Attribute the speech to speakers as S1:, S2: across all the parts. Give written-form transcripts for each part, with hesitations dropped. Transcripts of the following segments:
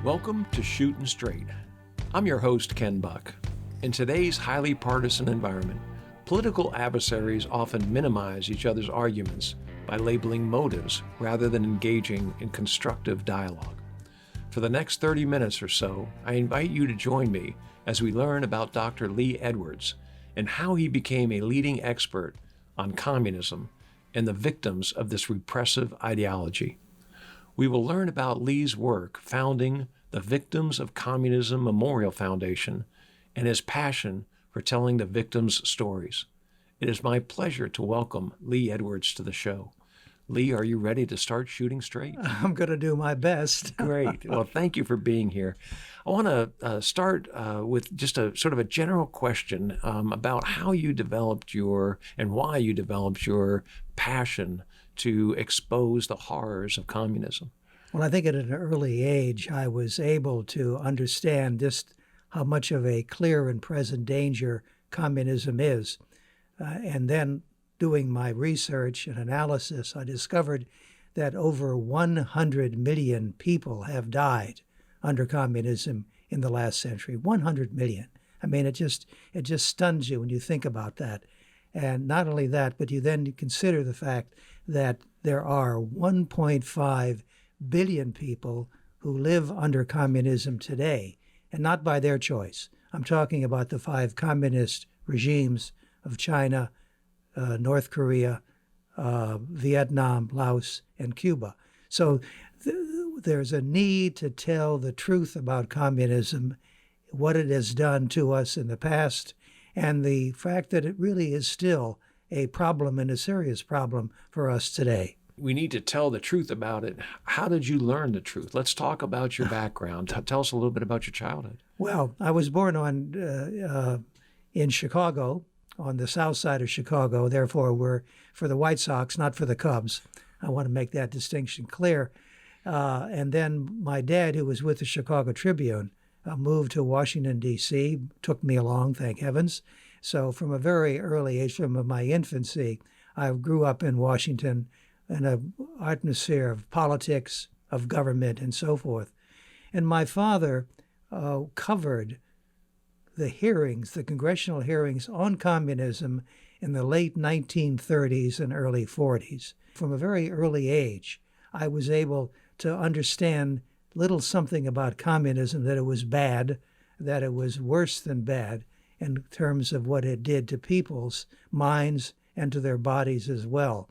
S1: Welcome to Shootin' Straight. I'm your host, Ken Buck. In today's highly partisan environment, political adversaries often minimize each other's arguments by labeling motives rather than engaging in constructive dialogue. For the next 30 minutes or so, I invite you to join me as we learn about Dr. Lee Edwards and how he became a leading expert on communism and the victims of this repressive ideology. We will learn about Lee's work founding the Victims of Communism Memorial Foundation and his passion for telling the victims' stories. It is my pleasure to welcome Lee Edwards to the show. Lee, are you ready to start shooting straight?
S2: I'm going to do my best.
S1: Great. Well, thank you for being here. I want to start with just a sort of a general question about how you developed and why you developed your passion to expose the horrors of communism.
S2: Well, I think at an early age, I was able to understand just how much of a clear and present danger communism is. And then doing my research and analysis, I discovered that over 100 million people have died under communism in the last century. 100 million. I mean, it just stuns you when you think about that. And not only that, but you then consider the fact that there are 1.5 billion people who live under communism today, and not by their choice. I'm talking about the 5 communist regimes of China, North Korea, Vietnam, Laos, and Cuba. So there's a need to tell the truth about communism, what it has done to us in the past, and the fact that it really is still a problem and a serious problem for us today.
S1: We need to tell the truth about it. How did you learn the truth? Let's talk about your background. Tell us a little bit about your childhood.
S2: Well, I was born in Chicago, on the south side of Chicago. Therefore, we're for the White Sox, not for the Cubs. I want to make that distinction clear. And then my dad, who was with the Chicago Tribune, moved to Washington, D.C., took me along, thank heavens. So from a very early age, from my infancy, I grew up in Washington in an atmosphere of politics, of government, and so forth. And my father covered the hearings, the congressional hearings on communism in the late 1930s and early 40s. From a very early age, I was able to understand little something about communism, that it was bad, that it was worse than bad in terms of what it did to people's minds and to their bodies as well.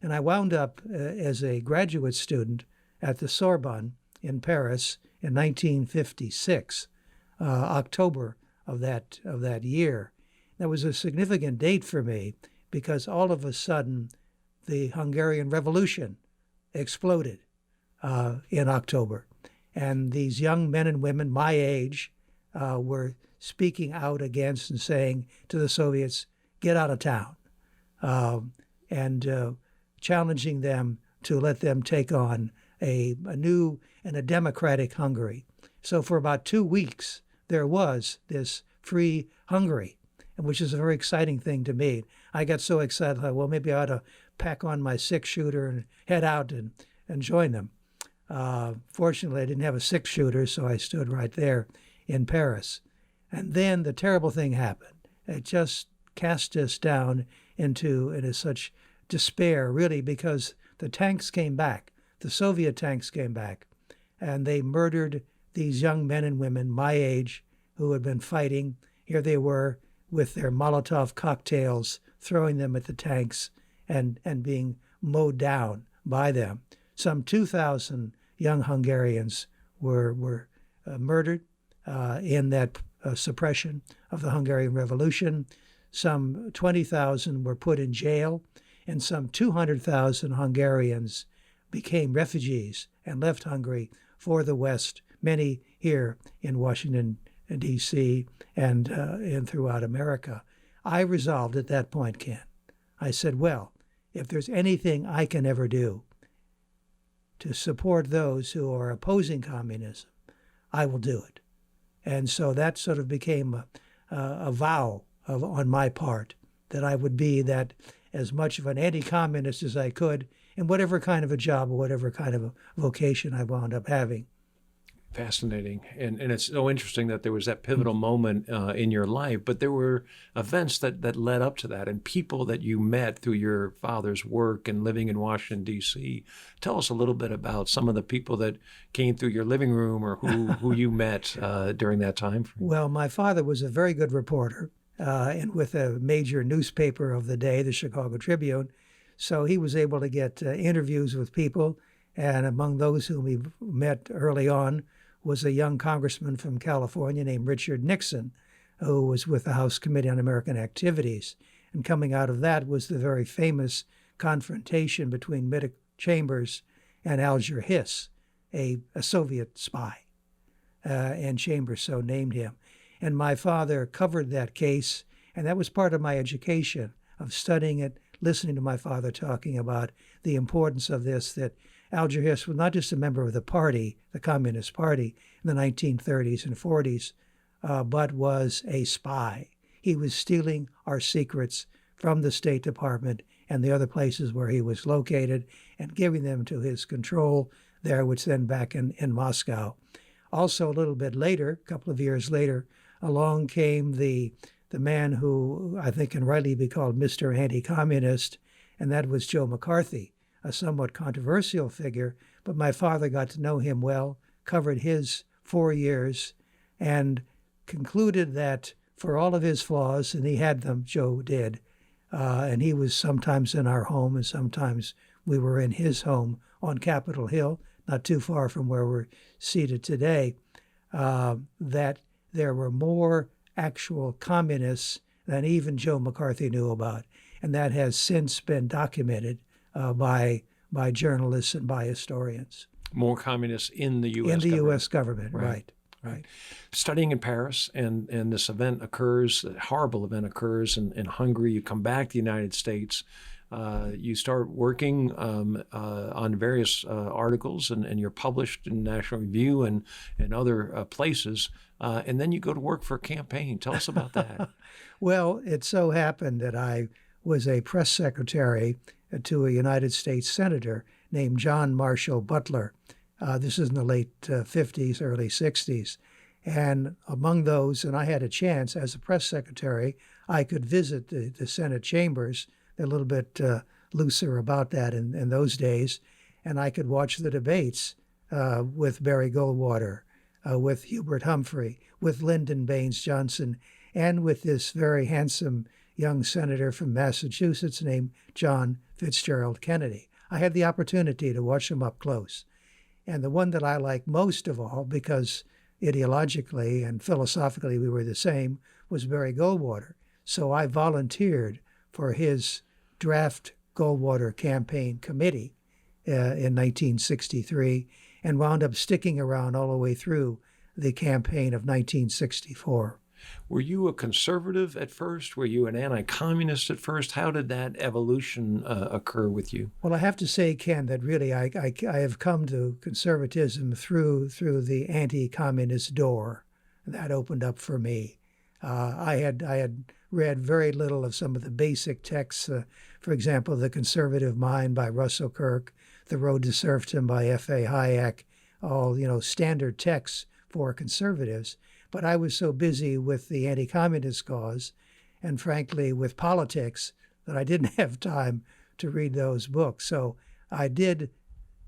S2: And I wound up as a graduate student at the Sorbonne in Paris in 1956, October of that year. That was a significant date for me because all of a sudden the Hungarian Revolution exploded in October. And these young men and women my age were speaking out against and saying to the Soviets, get out of town, and challenging them to let them take on a new and a democratic Hungary. So for about 2 weeks, there was this free Hungary, which is a very exciting thing to me. I got so excited, well, maybe I ought to pack on my 6-shooter and head out and join them. Fortunately, I didn't have a 6-shooter, so I stood right there in Paris. And then the terrible thing happened. It just cast us down into such despair, really, because the tanks came back. The Soviet tanks came back, and they murdered these young men and women my age who had been fighting. Here they were with their Molotov cocktails, throwing them at the tanks and being mowed down by them. Some 2,000 young Hungarians were murdered in that suppression of the Hungarian Revolution. Some 20,000 were put in jail, and some 200,000 Hungarians became refugees and left Hungary for the West, many here in Washington, D.C., and throughout America. I resolved at that point, Ken, I said, well, if there's anything I can ever do to support those who are opposing communism, I will do it. And so that sort of became a vow on my part that I would be that as much of an anti-communist as I could in whatever kind of a job or whatever kind of a vocation I wound up having.
S1: Fascinating. And it's so interesting that there was that pivotal moment in your life, but there were events that led up to that and people that you met through your father's work and living in Washington, D.C. Tell us a little bit about some of the people that came through your living room or who you met during that time frame.
S2: Well, my father was a very good reporter and with a major newspaper of the day, the Chicago Tribune. So he was able to get interviews with people. And among those whom he met early on was a young congressman from California named Richard Nixon, who was with the House Committee on American Activities. And coming out of that was the very famous confrontation between Mick Chambers and Alger Hiss, a Soviet spy. And Chambers so named him. And my father covered that case, and that was part of my education of studying it, listening to my father talking about the importance of this, that Alger Hiss was not just a member of the party, the Communist Party, in the 1930s and 40s, but was a spy. He was stealing our secrets from the State Department and the other places where he was located and giving them to his control there, which then back in Moscow. Also, a little bit later, a couple of years later, along came the man who I think can rightly be called Mr. Anti-Communist, and that was Joe McCarthy, a somewhat controversial figure, but my father got to know him well, covered his 4 years, and concluded that for all of his flaws, and he had them, Joe did, and he was sometimes in our home and sometimes we were in his home on Capitol Hill, not too far from where we're seated today, that there were more actual communists than even Joe McCarthy knew about. And that has since been documented by journalists and by historians.
S1: More communists in the U.S.
S2: In the
S1: government.
S2: U.S. government, right.
S1: Studying in Paris, and this event occurs, a horrible event occurs in Hungary. You come back to the United States. You start working on various articles, and you're published in National Review and other places. And then you go to work for a campaign. Tell us about that.
S2: Well, it so happened that I was a press secretary to a United States senator named John Marshall Butler. This is in the late 50s, early 60s. And among those, and I had a chance as a press secretary, I could visit the Senate chambers. They're a little bit looser about that in those days. And I could watch the debates with Barry Goldwater, with Hubert Humphrey, with Lyndon Baines Johnson, and with this very handsome young senator from Massachusetts named John Fitzgerald Kennedy. I had the opportunity to watch them up close. And the one that I liked most of all, because ideologically and philosophically we were the same, was Barry Goldwater. So I volunteered for his draft Goldwater campaign committee in 1963 and wound up sticking around all the way through the campaign of 1964.
S1: Were you a conservative at first? Were you an anti-communist at first? How did that evolution occur with you?
S2: Well, I have to say, Ken, that really I have come to conservatism through the anti-communist door. That opened up for me. I had read very little of some of the basic texts, for example, The Conservative Mind by Russell Kirk, The Road to Serfdom by F.A. Hayek, all, standard texts for conservatives. But I was so busy with the anti-communist cause and, frankly, with politics that I didn't have time to read those books. So I did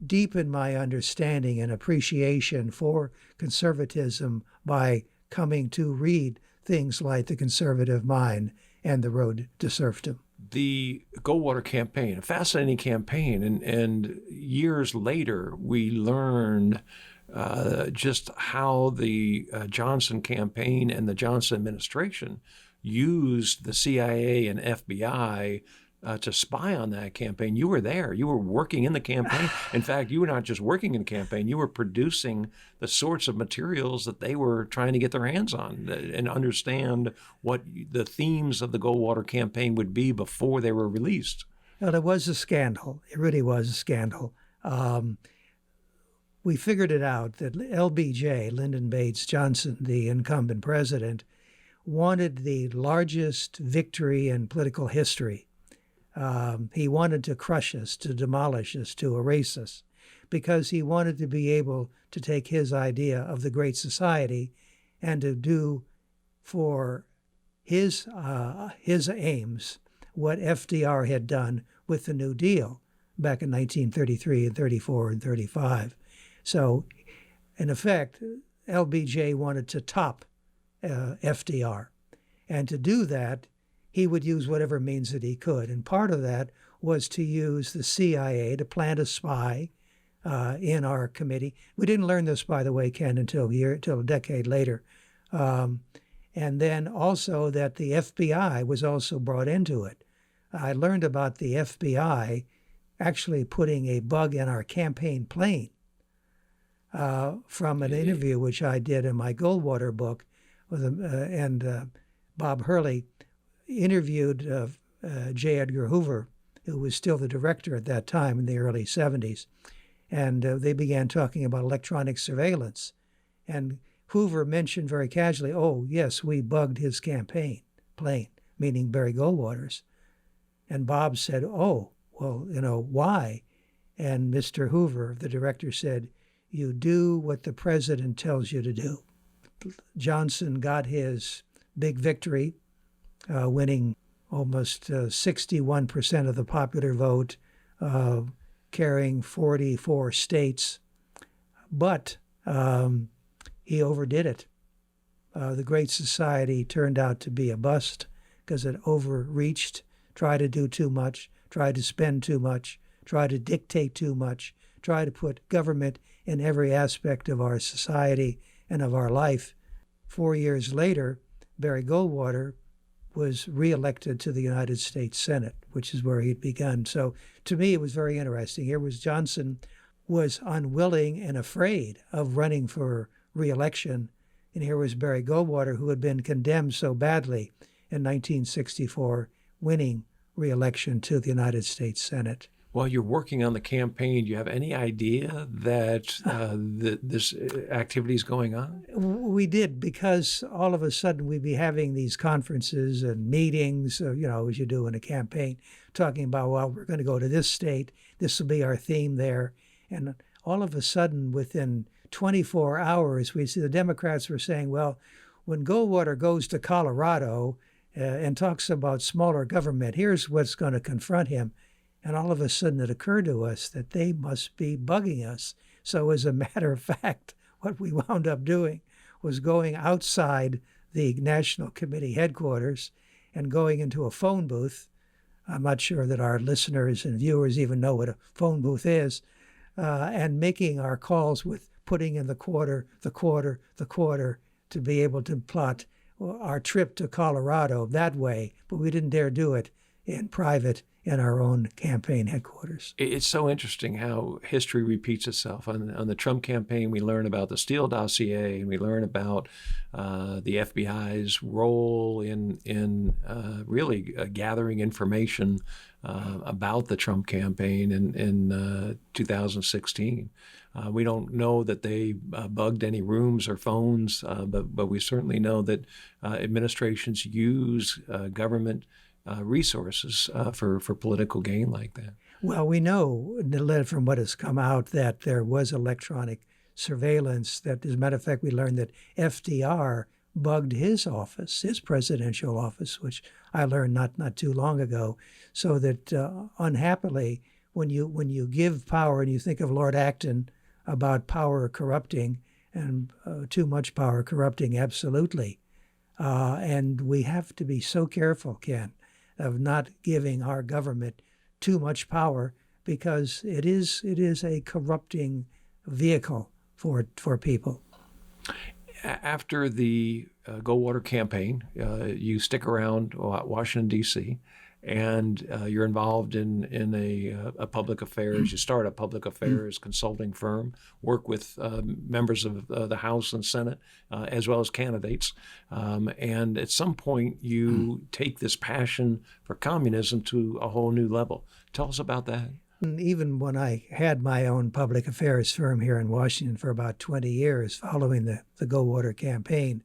S2: deepen my understanding and appreciation for conservatism by coming to read things like The Conservative Mind and The Road to Serfdom.
S1: The Goldwater campaign, a fascinating campaign, and years later we learned just how the Johnson campaign and the Johnson administration used the CIA and FBI to spy on that campaign. You were there. You were working in the campaign. In fact, you were not just working in the campaign. You were producing the sorts of materials that they were trying to get their hands on and understand what the themes of the Goldwater campaign would be before they were released.
S2: Well, it was a scandal. It really was a scandal. We figured it out that LBJ, Lyndon Baines Johnson, the incumbent president, wanted the largest victory in political history. He wanted to crush us, to demolish us, to erase us. because he wanted to be able to take his idea of the Great Society and to do for his aims what FDR had done with the New Deal back in 1933 and 34 and 35. So, in effect, LBJ wanted to top FDR. And to do that, he would use whatever means that he could. And part of that was to use the CIA to plant a spy in our committee. We didn't learn this, by the way, Ken, until a decade later. And then also that the FBI was also brought into it. I learned about the FBI actually putting a bug in our campaign plane from an interview which I did in my Goldwater book, and Bob Hurley interviewed J. Edgar Hoover, who was still the director at that time in the early 70s. And they began talking about electronic surveillance. And Hoover mentioned very casually, oh, yes, we bugged his campaign plane, meaning Barry Goldwater's. And Bob said, oh, well, why? And Mr. Hoover, the director, said, you do what the president tells you to do. Johnson got his big victory, winning almost 61% of the popular vote, carrying 44 states. But he overdid it. The Great Society turned out to be a bust because it overreached, tried to do too much, tried to spend too much, tried to dictate too much, tried to put government in every aspect of our society and of our life. 4 years later, Barry Goldwater was reelected to the United States Senate, which is where he'd begun. So to me, it was very interesting. Here was Johnson was unwilling and afraid of running for reelection. And here was Barry Goldwater, who had been condemned so badly in 1964, winning reelection to the United States Senate.
S1: While you're working on the campaign, do you have any idea that this activity is going on?
S2: We did, because all of a sudden we'd be having these conferences and meetings, as you do in a campaign, talking about, well, we're going to go to this state, this will be our theme there. And all of a sudden, within 24 hours, we see the Democrats were saying, well, when Goldwater goes to Colorado and talks about smaller government, here's what's going to confront him. And all of a sudden it occurred to us that they must be bugging us. So as a matter of fact, what we wound up doing was going outside the National Committee headquarters and going into a phone booth. I'm not sure that our listeners and viewers even know what a phone booth is, and making our calls with putting in the quarter to be able to plot our trip to Colorado that way. But we didn't dare do it in private in our own campaign headquarters.
S1: It's so interesting how history repeats itself. On the Trump campaign, we learn about the Steele dossier, and we learn about the FBI's role in really gathering information about the Trump campaign in 2016. We don't know that they bugged any rooms or phones, but we certainly know that administrations use government resources for political gain like that.
S2: Well, we know from what has come out that there was electronic surveillance. That, as a matter of fact, we learned that FDR bugged his office, his presidential office, which I learned not too long ago. So that unhappily, when you give power, and you think of Lord Acton about power corrupting and too much power corrupting, absolutely. And we have to be so careful, Ken, of not giving our government too much power, because it is a corrupting vehicle for people.
S1: After the Goldwater campaign, you stick around Washington, D.C., and you're involved in a public affairs. You start a public affairs consulting firm, work with members of the House and Senate, as well as candidates. And at some point, you take this passion for communism to a whole new level. Tell us about that.
S2: Even when I had my own public affairs firm here in Washington for about 20 years following the Goldwater campaign,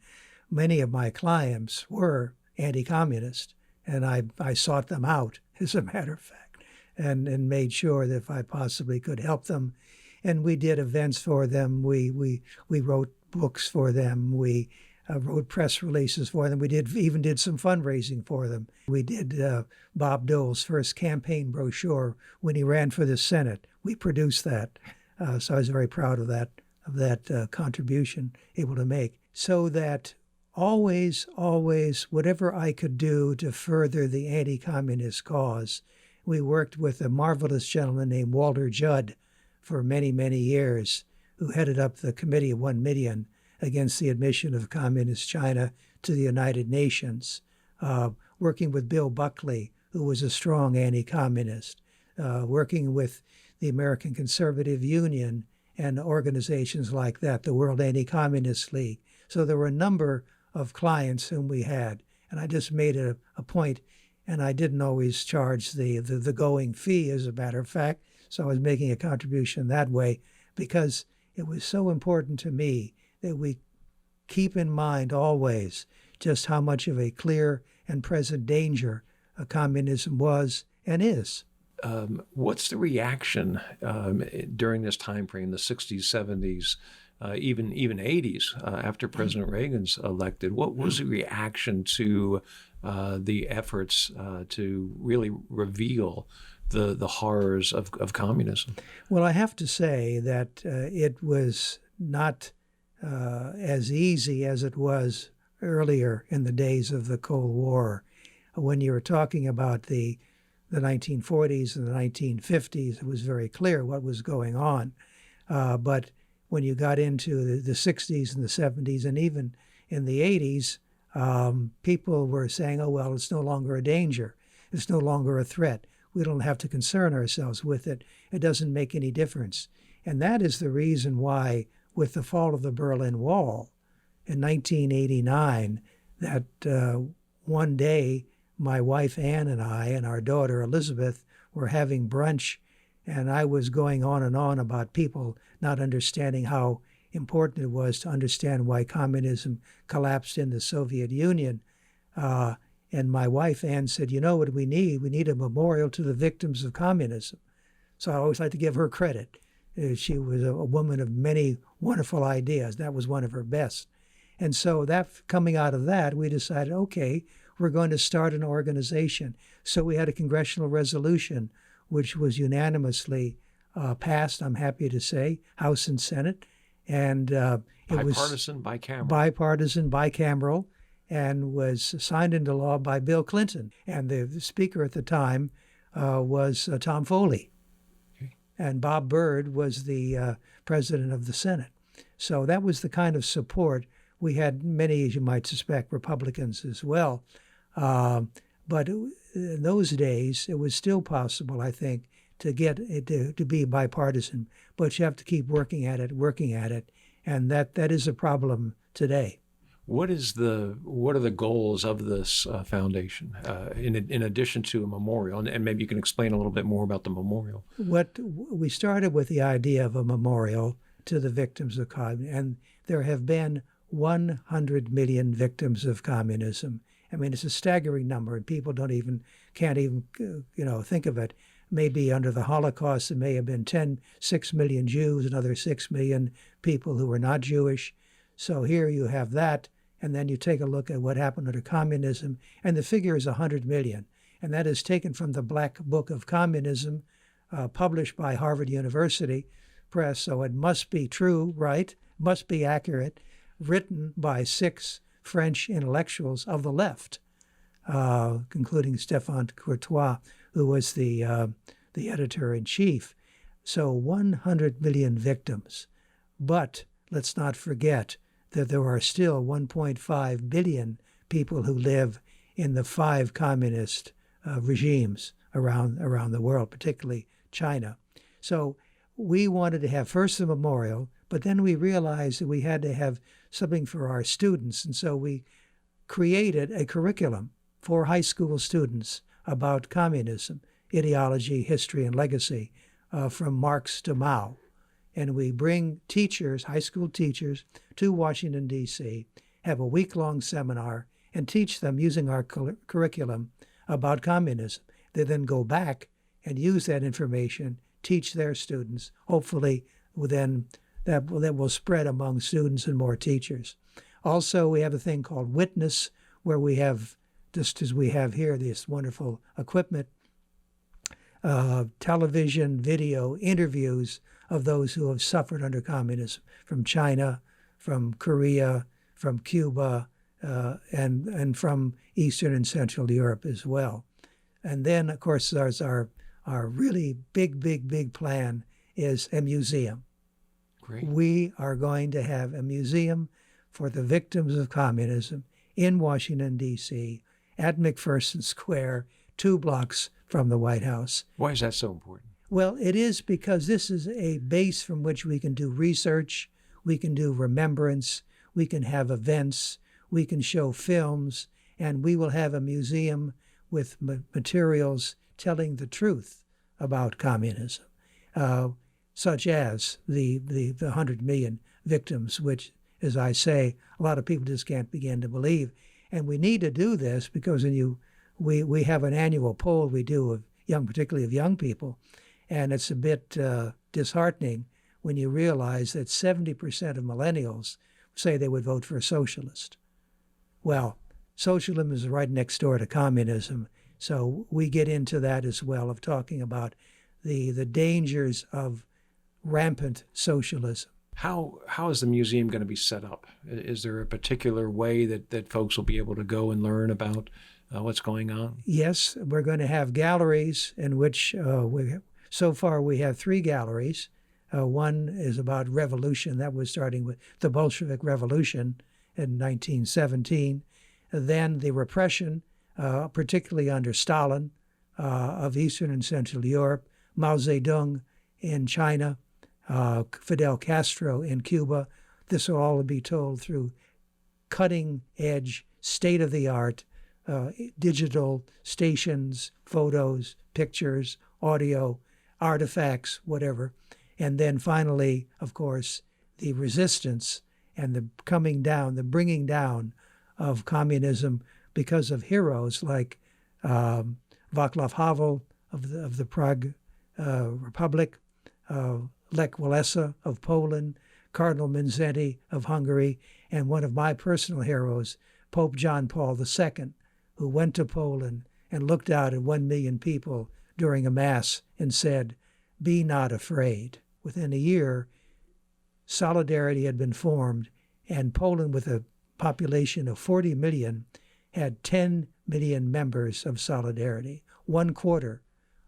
S2: many of my clients were anti-communist. And I sought them out, as a matter of fact, and made sure that if I possibly could help them. And we did events for them. We wrote books for them. We wrote press releases for them. We even did some fundraising for them. We did Bob Dole's first campaign brochure when he ran for the Senate. We produced that, so I was very proud of that contribution able to make. So that always, whatever I could do to further the anti-communist cause, we worked with a marvelous gentleman named Walter Judd for many, many years, who headed up the Committee of 1 Million against the admission of Communist China to the United Nations, working with Bill Buckley, who was a strong anti-communist, working with the American Conservative Union and organizations like that, the World Anti-Communist League. So there were a number of clients whom we had, and I just made a point, and I didn't always charge the going fee, as a matter of fact, so I was making a contribution that way because it was so important to me that we keep in mind always just how much of a clear and present danger communism was and is.
S1: What's the reaction during this time frame, the 60s, 70s, even 80s, after President Reagan's elected? What was the reaction to the efforts to really reveal the horrors of communism?
S2: Well, I have to say that it was not as easy as it was earlier in the days of the Cold War. When you were talking about the 1940s and the 1950s, it was very clear what was going on. But when you got into the 60s and the 70s and even in the 80s, people were saying, oh, well, it's no longer a danger. It's no longer a threat. We don't have to concern ourselves with it. It doesn't make any difference. And that is the reason why, with the fall of the Berlin Wall in 1989, that one day my wife Anne and I and our daughter Elizabeth were having brunch, and I was going on and on about people not understanding how important it was to understand why communism collapsed in the Soviet Union. And my wife Anne said, you know what we need? We need a memorial to the victims of communism. So I always like to give her credit. She was a woman of many wonderful ideas. That was one of her best. And so that coming out of that, we decided, okay, we're going to start an organization. So we had a congressional resolution, which was unanimously passed, I'm happy to say, House and Senate. And it
S1: bipartisan,
S2: was
S1: bicameral.
S2: Bipartisan, bicameral, and was signed into law by Bill Clinton. And the speaker at the time was Tom Foley. And Bob Byrd was the president of the Senate. So that was the kind of support. We had many, as you might suspect, Republicans as well. But in those days, it was still possible, I think, to get it to be bipartisan. But you have to keep working at it. And that is a problem today.
S1: What are the goals of this foundation, in addition to a memorial? And maybe you can explain a little bit more about the memorial.
S2: What we started with the idea of a memorial to the victims of communism, and there have been 100 million victims of communism. I mean, it's a staggering number, and people can't even think of it. Maybe under the Holocaust, it may have been 6 million Jews, another 6 million people who were not Jewish. So here you have that. And then you take a look at what happened under communism, and the figure is 100 million. And that is taken from the Black Book of Communism, published by Harvard University Press. So it must be true, right? Must be accurate, written by 6 French intellectuals of the left, including Stéphane Courtois, who was the editor-in-chief. So 100 million victims. But let's not forget that there are still 1.5 billion people who live in the 5 communist regimes around the world, particularly China. So we wanted to have first a memorial, but then we realized that we had to have something for our students. And so we created a curriculum for high school students about communism, ideology, history, and legacy, from Marx to Mao. And we bring teachers, high school teachers, to Washington, D.C., have a week-long seminar, and teach them using our curriculum about communism. They then go back and use that information, teach their students, hopefully then that will spread among students and more teachers. Also, we have a thing called Witness, where we have, just as we have here, this wonderful equipment, television, video, interviews of those who have suffered under communism, from China, from Korea, from Cuba, and from Eastern and Central Europe as well. And then, of course, there's our really big plan is a museum.
S1: Great.
S2: We are going to have a museum for the victims of communism in Washington, D.C., at McPherson Square, 2 blocks from the White House.
S1: Why is that so important?
S2: Well, it is because this is a base from which we can do research, we can do remembrance, we can have events, we can show films, and we will have a museum with materials telling the truth about communism, such as the 100 million victims, which, as I say, a lot of people just can't begin to believe. And we need to do this because we have an annual poll we do of particularly of young people, and it's a bit disheartening when you realize that 70% of millennials say they would vote for a socialist. Well, socialism is right next door to communism, so we get into that as well, of talking about the dangers of rampant socialism.
S1: How is the museum going to be set up? Is there a particular way that folks will be able to go and learn about what's going on?
S2: Yes, we're going to have galleries in which so far we have 3 galleries. One is about revolution. That was starting with the Bolshevik Revolution in 1917. Then the repression, particularly under Stalin, of Eastern and Central Europe, Mao Zedong in China, Fidel Castro in Cuba. This will all be told through cutting-edge, state-of-the-art digital stations, photos, pictures, audio, artifacts, whatever. And then finally, of course, the resistance and the coming down, the bringing down of communism because of heroes like Václav Havel of the Prague Republic, Lech Walesa of Poland, Cardinal Mindszenty of Hungary, and one of my personal heroes, Pope John Paul II, who went to Poland and looked out at 1 million people during a mass and said, "Be not afraid." Within a year, solidarity had been formed, and Poland, with a population of 40 million, had 10 million members of solidarity. 1/4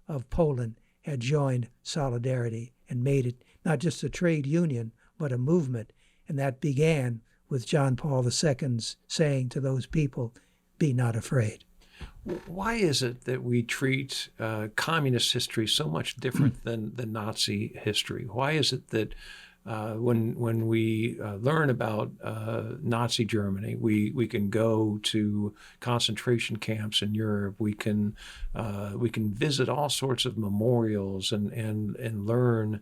S2: of Poland had joined solidarity and made it not just a trade union, but a movement. And that began with John Paul II's saying to those people, "Be not afraid."
S1: Why is it that we treat communist history so much different than Nazi history? Why is it that when we learn about Nazi Germany, we can go to concentration camps in Europe. We can visit all sorts of memorials and learn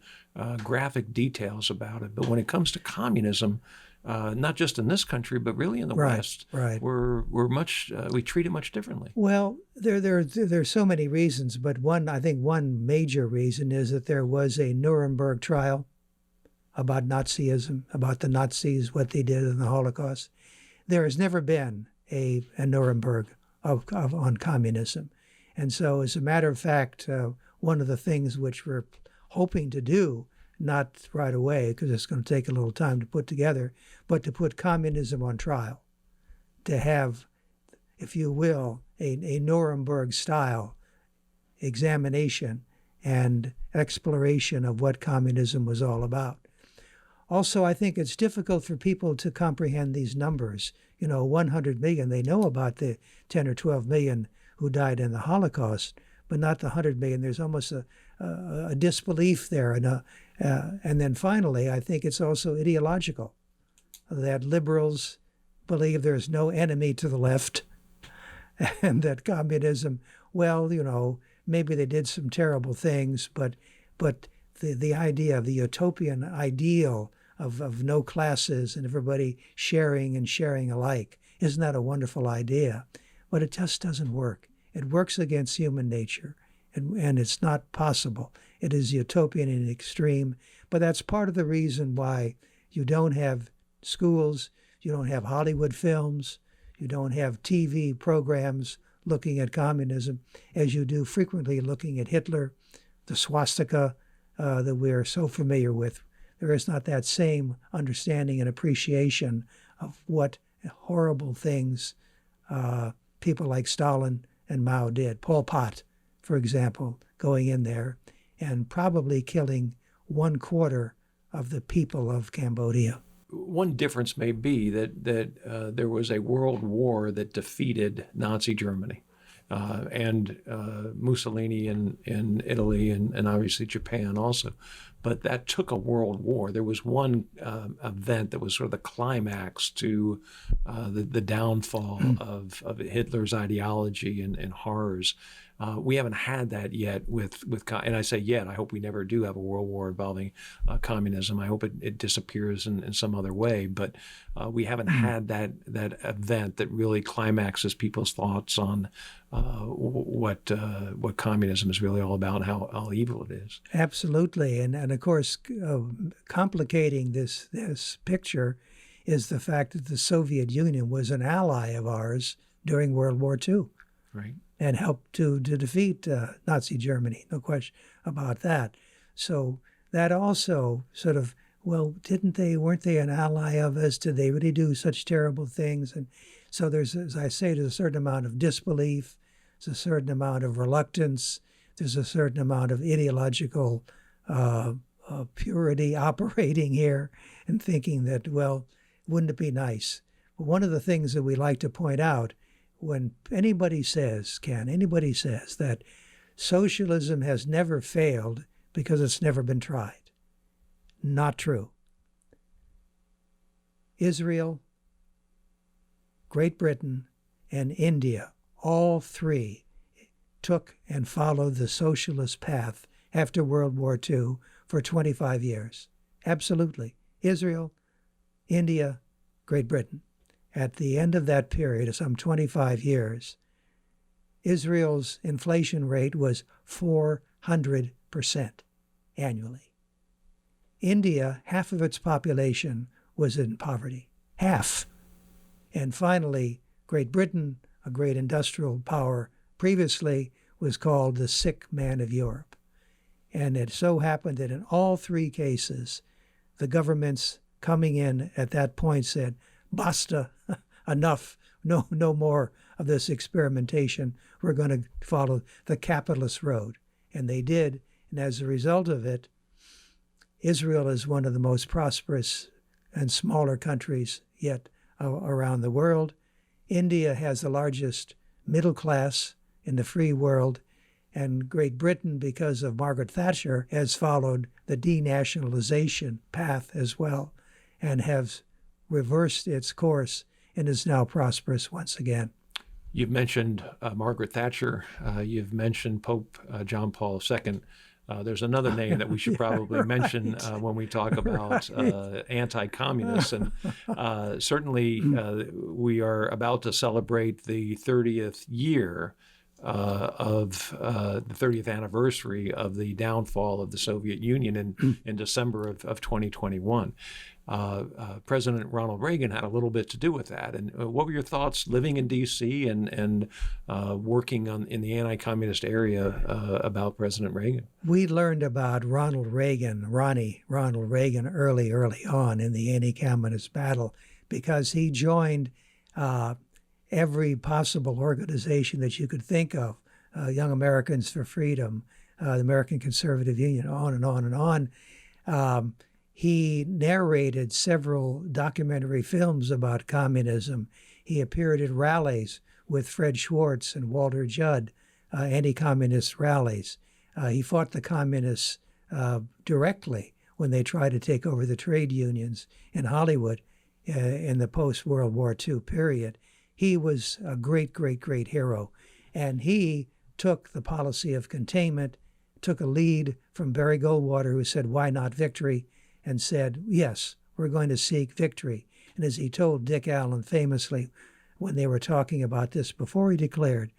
S1: graphic details about it. But when it comes to communism, not just in this country, but really in the West, we treat it much differently.
S2: Well, there's so many reasons, but I think one major reason is that there was a Nuremberg trial about Nazism, about the Nazis, what they did in the Holocaust. There has never been a Nuremberg on communism. And so, as a matter of fact, one of the things which we're hoping to do, not right away, because it's going to take a little time to put together, but to put communism on trial, to have, if you will, a Nuremberg-style examination and exploration of what communism was all about. Also, I think it's difficult for people to comprehend these numbers. 100 million, they know about the 10 or 12 million who died in the Holocaust, but not the 100 million. There's almost a disbelief there. And then finally, I think it's also ideological, that liberals believe there's no enemy to the left, and that communism, maybe they did some terrible things, but the idea of the utopian ideal of no classes and everybody sharing alike, isn't that a wonderful idea? But it just doesn't work. It works against human nature, and it's not possible. It is utopian in the extreme, But that's part of the reason why you don't have schools, you don't have Hollywood films, you don't have TV programs looking at communism, as you do frequently looking at Hitler, the swastika that we're so familiar with. There is not that same understanding and appreciation of what horrible things people like Stalin and Mao did. Pol Pot, for example, going in there and probably killing 1/4 of the people of Cambodia.
S1: One difference may be that there was a world war that defeated Nazi Germany and Mussolini in Italy and obviously Japan also. But that took a world war. There was one event that was sort of the climax to the downfall of Hitler's ideology and horrors. We haven't had that yet and I say yet, I hope we never do have a world war involving communism. I hope it disappears in some other way, but we haven't had that event that really climaxes people's thoughts on what communism is really all about and how evil it is.
S2: Absolutely. And of course, complicating this picture is the fact that the Soviet Union was an ally of ours during World War II.
S1: Right.
S2: And helped to defeat Nazi Germany, no question about that. So that also sort of, well, weren't they an ally of us? Did they really do such terrible things? And so there's, as I say, there's a certain amount of disbelief, there's a certain amount of reluctance, there's a certain amount of ideological purity operating here and thinking that, well, wouldn't it be nice? But one of the things that we like to point out when anybody says that socialism has never failed because it's never been tried. Not true. Israel, Great Britain, and India, all three took and followed the socialist path after World War II for 25 years. Absolutely. Israel, India, Great Britain. At the end of that period, of some 25 years, Israel's inflation rate was 400% annually. India, half of its population was in poverty. Half. And finally, Great Britain, a great industrial power previously, was called the sick man of Europe. And it so happened that in all three cases, the governments coming in at that point said, basta, enough, no more of this experimentation. We're going to follow the capitalist road. And they did. And as a result of it, Israel is one of the most prosperous and smaller countries yet around the world. India has the largest middle class in the free world. And Great Britain, because of Margaret Thatcher, has followed the denationalization path as well and has reversed its course and is now prosperous once again.
S1: You've mentioned Margaret Thatcher. You've mentioned Pope John Paul II. There's another name that we should probably mention when we talk about anti-communists. And certainly we are about to celebrate the 30th year of the 30th anniversary of the downfall of the Soviet Union in December of 2021. President Ronald Reagan had a little bit to do with that. And what were your thoughts living in D.C. and working in the anti-communist area about President Reagan?
S2: We learned about Ronald Reagan early on in the anti-communist battle because he joined every possible organization that you could think of, Young Americans for Freedom, the American Conservative Union, on and on and on. He narrated several documentary films about communism. He appeared at rallies with Fred Schwartz and Walter Judd, anti-communist rallies. He fought the communists directly when they tried to take over the trade unions in Hollywood in the post-World War II period. He was a great, great, great hero. And he took the policy of containment, took a lead from Barry Goldwater, who said, "Why not victory?" and said, yes, we're going to seek victory. And as he told Dick Allen famously when they were talking about this before he declared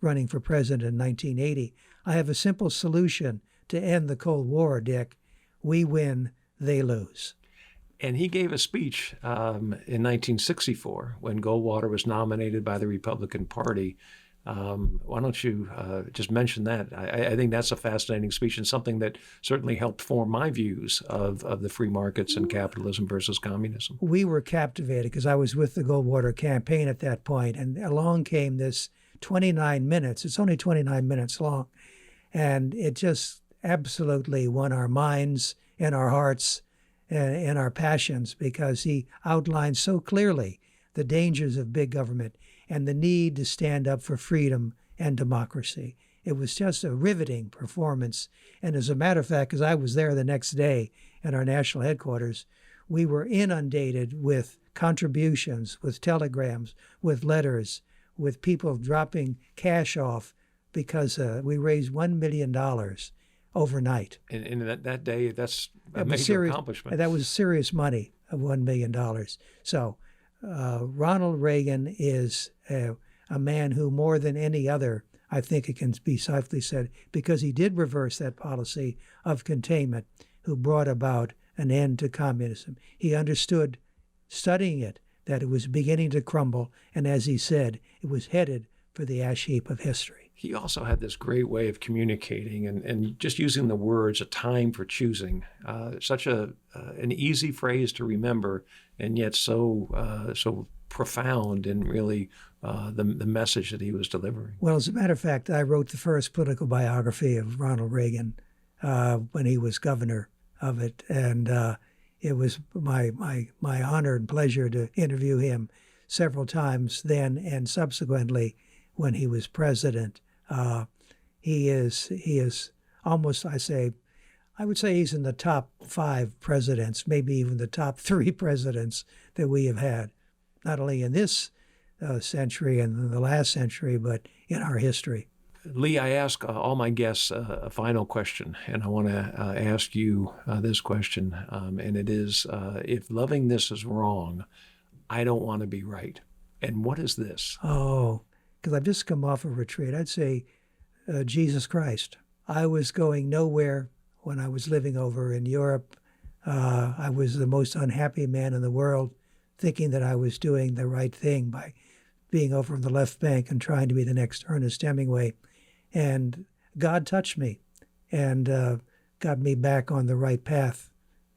S2: running for president in 1980, I have a simple solution to end the Cold War, Dick. We win, they lose.
S1: And he gave a speech in 1964 when Goldwater was nominated by the Republican Party. Why don't you just mention that? I think that's a fascinating speech and something that certainly helped form my views of the free markets and capitalism versus communism.
S2: We were captivated because I was with the Goldwater campaign at that point, and along came this 29 minutes. It's only 29 minutes long, and it just absolutely won our minds and our hearts and our passions, because he outlined so clearly the dangers of big government and the need to stand up for freedom and democracy. It was just a riveting performance. And as a matter of fact, because I was there the next day at our national headquarters, we were inundated with contributions, with telegrams, with letters, with people dropping cash off, because we raised $1 million overnight.
S1: And that day, that's a major accomplishment.
S2: That was serious money, of $1 million. So Ronald Reagan is a man who, more than any other, I think it can be safely said, because he did reverse that policy of containment, who brought about an end to communism. He understood, studying it, that it was beginning to crumble, and as he said, it was headed for the ash heap of history.
S1: He also had this great way of communicating and just using the words "a time for choosing," such an easy phrase to remember, and yet so profound in really the message that he was delivering.
S2: Well, as a matter of fact, I wrote the first political biography of Ronald Reagan when he was governor of it, and it was my honor and pleasure to interview him several times then and subsequently when he was president. He is almost, I would say he's in the top 5 presidents, maybe even the top 3 presidents that we have had, not only in this century and in the last century, but in our history.
S1: Lee, I ask all my guests a final question, and I want to ask you this question, and it is, if loving this is wrong, I don't want to be right. And what is this?
S2: Oh, because I've just come off a retreat. I'd say Jesus Christ. I was going nowhere when I was living over in Europe. I was the most unhappy man in the world, thinking that I was doing the right thing by being over on the left bank and trying to be the next Ernest Hemingway. And God touched me and got me back on the right path.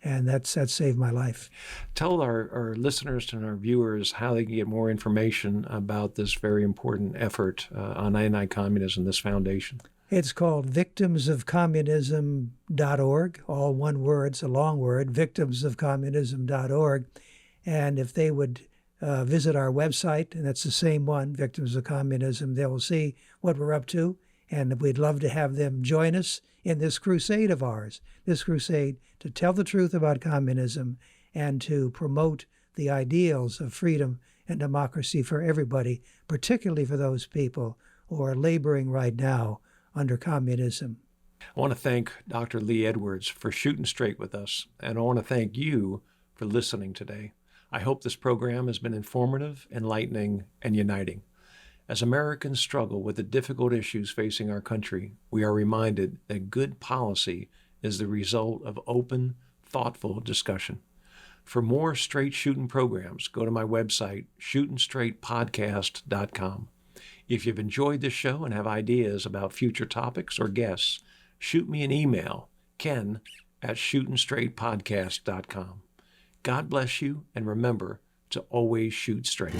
S2: And that saved my life.
S1: Tell our listeners and our viewers how they can get more information about this very important effort on anti-communism, this foundation.
S2: It's called victimsofcommunism.org, all one word, it's a long word, victimsofcommunism.org. And if they would visit our website, and that's the same one, Victims of Communism, they will see what we're up to. And we'd love to have them join us in this crusade of ours, this crusade to tell the truth about communism and to promote the ideals of freedom and democracy for everybody, particularly for those people who are laboring right now under communism.
S1: I want to thank Dr. Lee Edwards for shooting straight with us, and I want to thank you for listening today. I hope this program has been informative, enlightening, and uniting. As Americans struggle with the difficult issues facing our country, we are reminded that good policy is the result of open, thoughtful discussion. For more straight shooting programs, go to my website, shootingstraightpodcast.com. If you've enjoyed this show and have ideas about future topics or guests, shoot me an email, ken@shootingstraightpodcast.com. God bless you, and remember to always shoot straight.